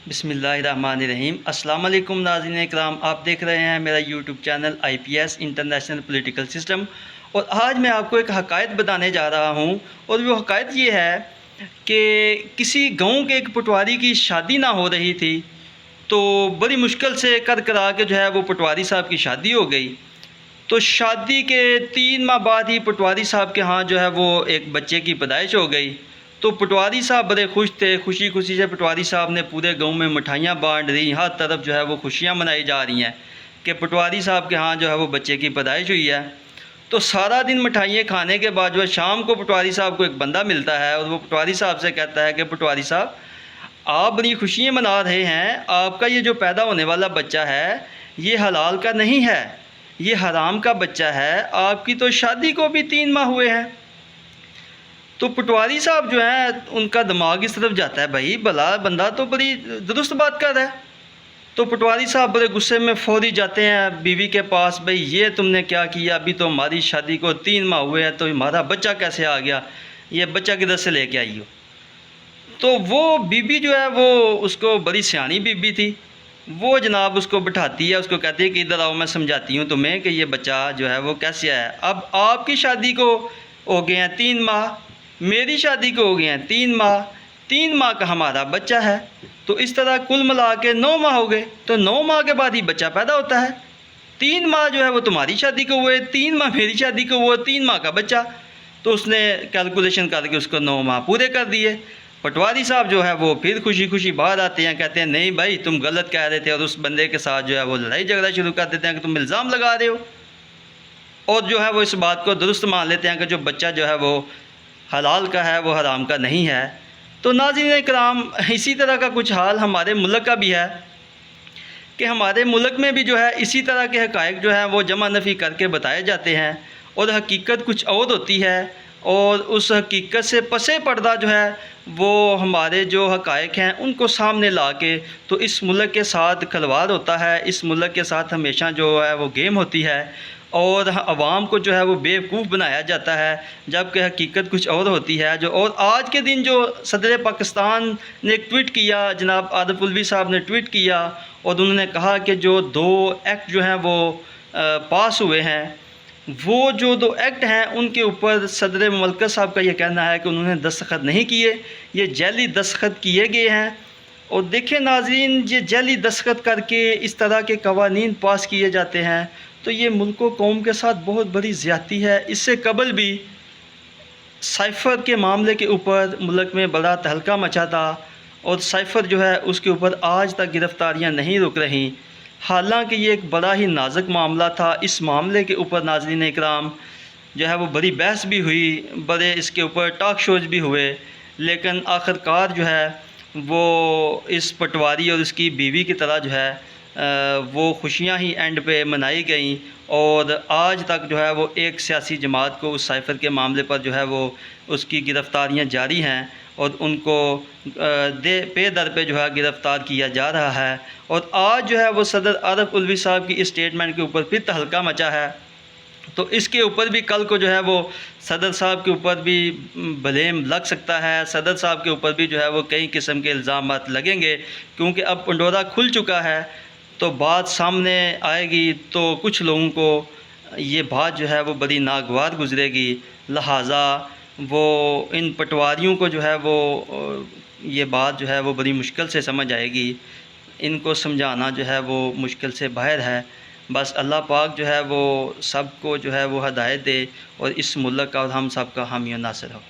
बिस्मिल्लाहिर्रहमानिर्रहीम। अस्सलाम वालेकुम नाज़रीन इकराम, आप देख रहे हैं मेरा YouTube channel IPS international political system. और आज मैं आपको एक हकायत बताने जा रहा हूँ। और वो हकायत ये है कि किसी गांव के एक पटवारी की शादी ना हो रही थी, तो बड़ी मुश्किल से कर करा के जो है वो पटवारी साहब की शादी हो गई। तो शादी के 3 माह बाद ही पटवारी साहब के यहाँ जो है वो एक बच्चे की पैदाइश हो गई। तो पटवारी साहब बड़े खुश थे। खुशी खुशी से पटवारी साहब ने पूरे गांव में मिठाइयाँ बांट दी। हर तरफ जो है वो खुशियाँ मनाई जा रही हैं कि पटवारी साहब के यहाँ जो है वो बच्चे की पैदाइश हुई है। तो सारा दिन मिठाइयाँ खाने के बाद जो है शाम को पटवारी साहब को एक बंदा मिलता है और वो पटवारी साहब से कहता है कि पटवारी साहब, आप बड़ी खुशियाँ मना रहे हैं, आपका ये जो पैदा होने वाला बच्चा है ये हलाल का नहीं है, ये हराम का बच्चा है। आपकी तो शादी को भी 3 माह हुए हैं। तो पटवारी साहब जो है उनका दिमाग इस तरफ जाता है, भाई भला बंदा तो बड़ी दुरुस्त बात कर रहा है। तो पटवारी साहब बड़े गुस्से में फौरी जाते हैं बीवी के पास, भाई ये तुमने क्या किया, अभी तो हमारी शादी को 3 माह हुए हैं, तो हमारा बच्चा कैसे आ गया, ये बच्चा किधर से लेके आई हो। तो वो बीबी जो है वो उसको बड़ी सियानी बीबी थी। वो जनाब उसको बिठाती है, उसको कहती है कि इधर आओ, मैं समझाती हूँ तुम्हें कि ये बच्चा जो है वो कैसे आया। अब आपकी शादी को हो गए हैं 3 माह, मेरी शादी को हो गए हैं 3 माह, 3 माह का हमारा बच्चा है। तो इस तरह कुल मिला के 9 माह हो गए। तो 9 माह के बाद ही बच्चा पैदा होता है। 3 माह जो है वो तुम्हारी शादी को हुए, 3 माह मेरी शादी को हुआ, 3 माह का बच्चा। तो उसने कैलकुलेशन करके उसको 9 माह पूरे कर दिए। पटवारी साहब जो है वो फिर खुशी खुशी बाहर आते हैं, कहते हैं नहीं भाई तुम गलत कह रहे थे, और उस बंदे के साथ जो है वो लड़ाई झगड़ा शुरू कर देते हैं कि तुम इल्ज़ाम लगा रहे हो। और जो है वो इस बात को दुरुस्त मान लेते हैं कि जो बच्चा जो है वो हलाल का है, वो हराम का नहीं है। तो नाज़रीन इकराम, इसी तरह का कुछ हाल हमारे मुल्क का भी है कि हमारे मुल्क में भी जो है इसी तरह के हक़ाइक़ जो है वो जमा नफ़ी करके बताए जाते हैं और हकीकत कुछ और होती है। और उस हकीकत से पसे पर्दा जो है वो हमारे जो हक़ाइक़ हैं उनको सामने ला के, तो इस मुल्क के साथ खिलवाड़ होता है, इस मुल्क के साथ हमेशा जो है वो गेम होती है और अवाम को जो है वो बेवकूफ़ बनाया जाता है, जबकि हकीकत कुछ और होती है। जो और आज के दिन जो सदर पाकिस्तान ने एक ट्वीट किया, जनाब आरिफ अलवी साहब ने ट्वीट किया और उन्होंने कहा कि जो 2 एक्ट जो हैं वो पास हुए हैं, वो जो 2 एक्ट हैं उनके ऊपर सदर ममलकत साहब का ये कहना है कि उन्होंने दस्तखत नहीं किए, ये जैली दस्तखत किए गए हैं। और देखें नाज़रीन, ये जैली दस्तखत करके इस तरह के कवानीन पास किए जाते हैं, तो ये मुल्क व कौम के साथ बहुत बड़ी ज़्यादती है। इससे कबल भी साइफ़र के मामले के ऊपर मुल्क में बड़ा तहलका मचा था और साइफ़र जो है उसके ऊपर आज तक गिरफ़्तारियाँ नहीं रुक रहीं। हालांकि ये एक बड़ा ही नाजुक मामला था। इस मामले के ऊपर नाज़रीन इकराम जो है वो बड़ी बहस भी हुई, बड़े इसके ऊपर टॉक शोज़ भी हुए, लेकिन आखिरकार जो है वो इस पटवारी और उसकी बीवी की तरह जो है वो खुशियाँ ही एंड पे मनाई गईं। और आज तक जो है वो एक सियासी जमात को उस साइफ़र के मामले पर जो है वो उसकी गिरफ़्तारियाँ जारी हैं और उनको पे दर पे जो है गिरफ़्तार किया जा रहा है। और आज जो है वो सदर आरिफ अलवी साहब की इस स्टेटमेंट के ऊपर फिर तहलका मचा है। तो इसके ऊपर भी कल को जो है वो सदर साहब के ऊपर भी ब्लेम लग सकता है। सदर साहब के ऊपर भी जो है वो कई किस्म के इल्ज़ामात लगेंगे, क्योंकि अब पंडोरा खुल चुका है। तो बात सामने आएगी तो कुछ लोगों को ये बात जो है वो बड़ी नागवार गुजरेगी। लिहाजा वो इन पटवारियों को जो है वो ये बात जो है वो बड़ी मुश्किल से समझ आएगी। इनको समझाना जो है वो मुश्किल से बाहर है। बस अल्लाह पाक जो है वो सबको जो है वो हदायत दे और इस मुल्क का और हम सब का हामी और नासिर हो।